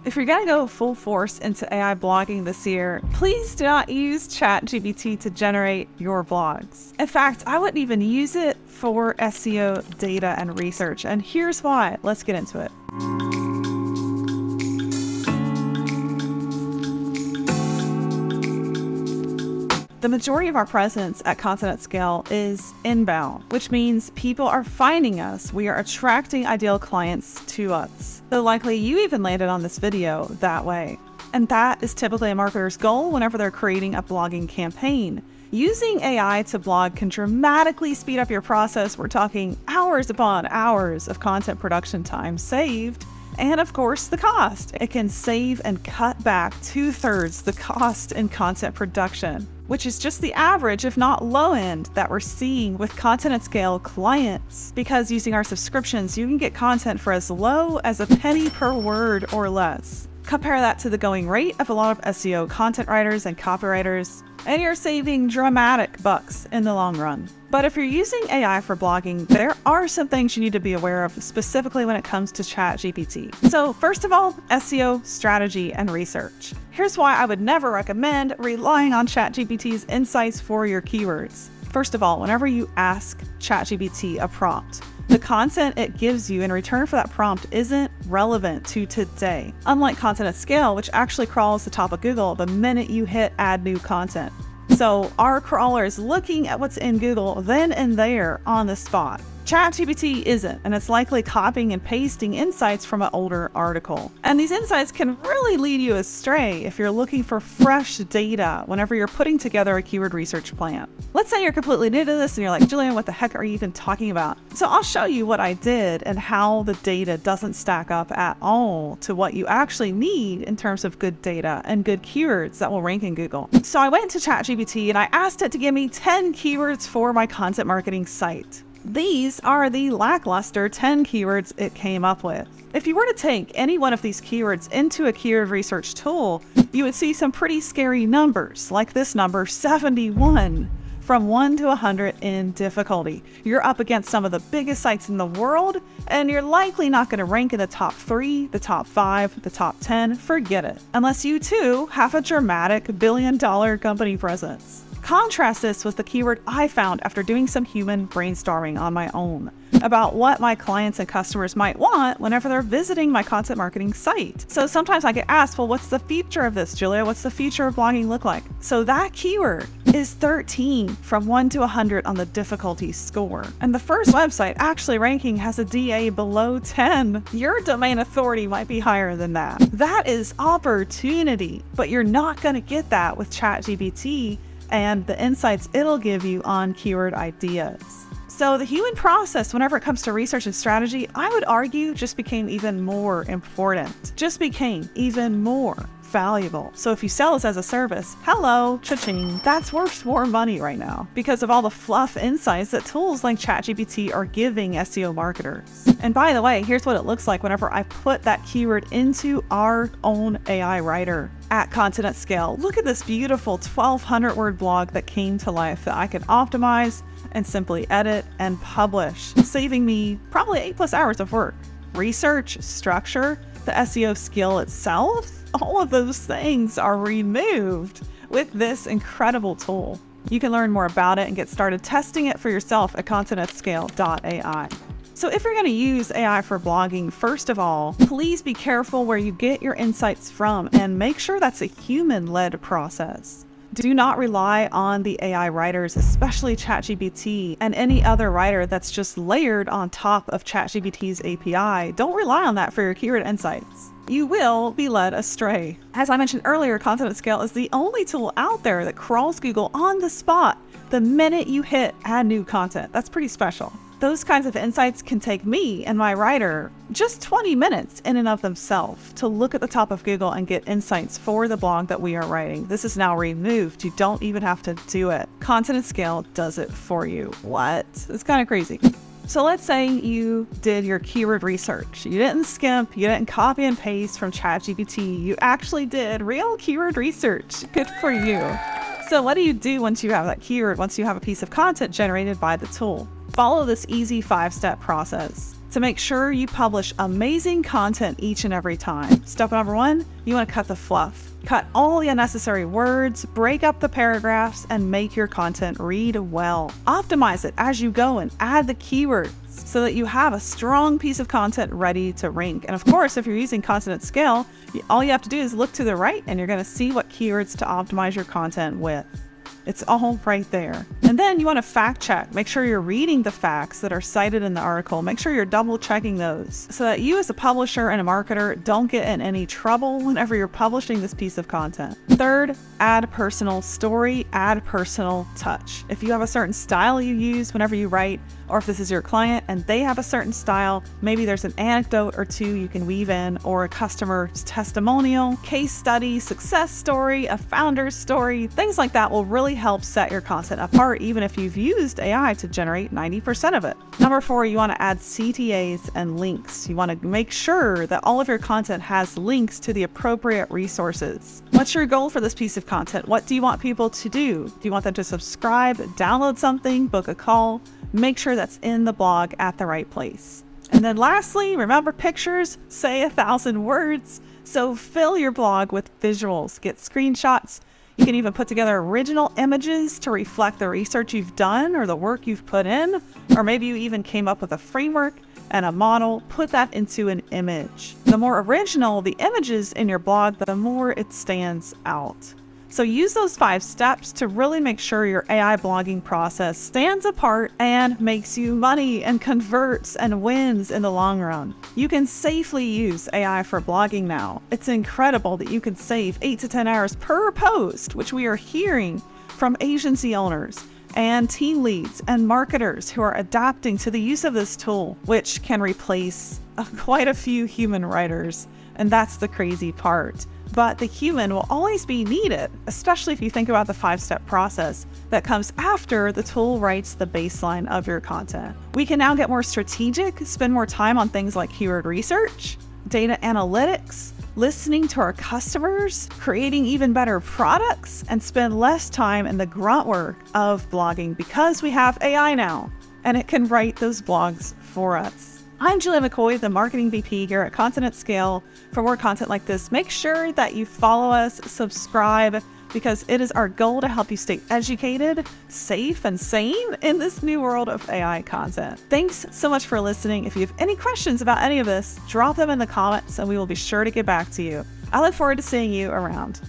If you're going to go full force into AI blogging this year, please do not use ChatGPT to generate your blogs. In fact, I wouldn't even use it for SEO data and research. And here's why. Let's get into it. The majority of our presence at Content at Scale is inbound, which means people are finding us. We are attracting ideal clients to us. So likely you even landed on this video that way. And that is typically a marketer's goal whenever they're creating a blogging campaign. Using AI to blog can dramatically speed up your process. We're talking hours upon hours of content production time saved. And of course, the cost. It can save and cut back 2/3 the cost in content production, which is just the average, if not low end, that we're seeing with Content at Scale clients. Because using our subscriptions, you can get content for as low as a penny per word or less. Compare that to the going rate of a lot of SEO content writers and copywriters, and you're saving dramatic bucks in the long run. But if you're using AI for blogging, there are some things you need to be aware of, specifically when it comes to ChatGPT. So first of all, SEO strategy and research. Here's why I would never recommend relying on ChatGPT's insights for your keywords. First of all, whenever you ask ChatGPT a prompt, the content it gives you in return for that prompt isn't relevant to today. Unlike Content at Scale, which actually crawls the top of Google the minute you hit add new content. So our crawler is looking at what's in Google then and there on the spot. ChatGPT isn't, and it's likely copying and pasting insights from an older article. And these insights can really lead you astray if you're looking for fresh data whenever you're putting together a keyword research plan. Let's say you're completely new to this and you're like, Jillian, what the heck are you even talking about? So I'll show you what I did and how the data doesn't stack up at all to what you actually need in terms of good data and good keywords that will rank in Google. So I went to ChatGPT and I asked it to give me 10 keywords for my content marketing site. These are the lackluster 10 keywords it came up with. If you were to take any one of these keywords into a keyword research tool, you would see some pretty scary numbers, like this number 71, from 1 to 100 in difficulty. You're up against some of the biggest sites in the world, and you're likely not going to rank in the top 3, the top 5, the top 10, forget it. Unless you too have a dramatic billion-dollar company presence. Contrast this with the keyword I found after doing some human brainstorming on my own about what my clients and customers might want whenever they're visiting my content marketing site. So sometimes I get asked, well, what's the feature of this, Julia? What's the feature of blogging look like? So that keyword is 13 from 1 to 100 on the difficulty score. And the first website actually ranking has a DA below 10. Your domain authority might be higher than that. That is opportunity, but you're not going to get that with ChatGPT and the insights it'll give you on keyword ideas. So the human process, whenever it comes to research and strategy, I would argue just became even more important, just became even more valuable. So if you sell this as a service, hello, cha-ching, that's worth more money right now because of all the fluff insights that tools like ChatGPT are giving SEO marketers. And by the way, here's what it looks like whenever I put that keyword into our own AI writer at Content at Scale. Look at this beautiful 1,200 word blog that came to life that I could optimize and simply edit and publish, saving me probably 8+ hours of work. Research, structure, the SEO skill itself, all of those things are removed with this incredible tool. You can learn more about it and get started testing it for yourself at contentatscale.ai. So if you're going to use AI for blogging, first of all, please be careful where you get your insights from and make sure that's a human-led process. Do not rely on the AI writers, especially ChatGPT and any other writer that's just layered on top of ChatGPT's API. Don't rely on that for your keyword insights. You will be led astray. As I mentioned earlier, Content at Scale is the only tool out there that crawls Google on the spot the minute you hit add new content. That's pretty special. Those kinds of insights can take me and my writer just 20 minutes in and of themselves to look at the top of Google and get insights for the blog that we are writing. This is now removed. You don't even have to do it. Content at Scale does it for you. What? It's kind of crazy. So let's say you did your keyword research. You didn't skimp, you didn't copy and paste from ChatGPT. You actually did real keyword research. Good for you. So what do you do once you have that keyword, once you have a piece of content generated by the tool? Follow this easy 5-step process. to make sure you publish amazing content each and every time. Step number 1, you want to cut the fluff. Cut all the unnecessary words, break up the paragraphs, and make your content read well. Optimize it as you go and add the keywords so that you have a strong piece of content ready to rank. And of course, if you're using content at scale, all you have to do is look to the right and you're going to see what keywords to optimize your content with. It's all right there. And then you want to fact check. Make sure you're reading the facts that are cited in the article. Make sure you're double checking those so that you as a publisher and a marketer don't get in any trouble whenever you're publishing this piece of content. Third, add personal story, add personal touch. If you have a certain style you use whenever you write, or if this is your client and they have a certain style, maybe there's an anecdote or two you can weave in, or a customer's testimonial, case study, success story, a founder's story. Things like that will really help set your content apart, even if you've used AI to generate 90% of it. Number 4, you want to add CTAs and links. You want to make sure that all of your content has links to the appropriate resources. What's your goal for this piece of content? What do you want people to do? Do you want them to subscribe, download something, book a call? Make sure that's in the blog at the right place. And then lastly, remember, pictures say 1,000 words. So fill your blog with visuals, get screenshots. You can even put together original images to reflect the research you've done or the work you've put in, or maybe you even came up with a framework and a model, put that into an image. The more original the images in your blog, the more it stands out. So use those 5 steps to really make sure your AI blogging process stands apart and makes you money and converts and wins in the long run. You can safely use AI for blogging now. It's incredible that you can save 8 to 10 hours per post, which we are hearing from agency owners and team leads and marketers who are adapting to the use of this tool, which can replace quite a few human writers. And that's the crazy part. But the human will always be needed, especially if you think about the 5-step process that comes after the tool writes the baseline of your content. We can now get more strategic, spend more time on things like keyword research, data analytics, listening to our customers, creating even better products, and spend less time in the grunt work of blogging because we have AI now, and it can write those blogs for us. I'm Julia McCoy, the Marketing VP here at Content at Scale. For more content like this, make sure that you follow us, subscribe, because it is our goal to help you stay educated, safe, and sane in this new world of AI content. Thanks so much for listening. If you have any questions about any of this, drop them in the comments and we will be sure to get back to you. I look forward to seeing you around.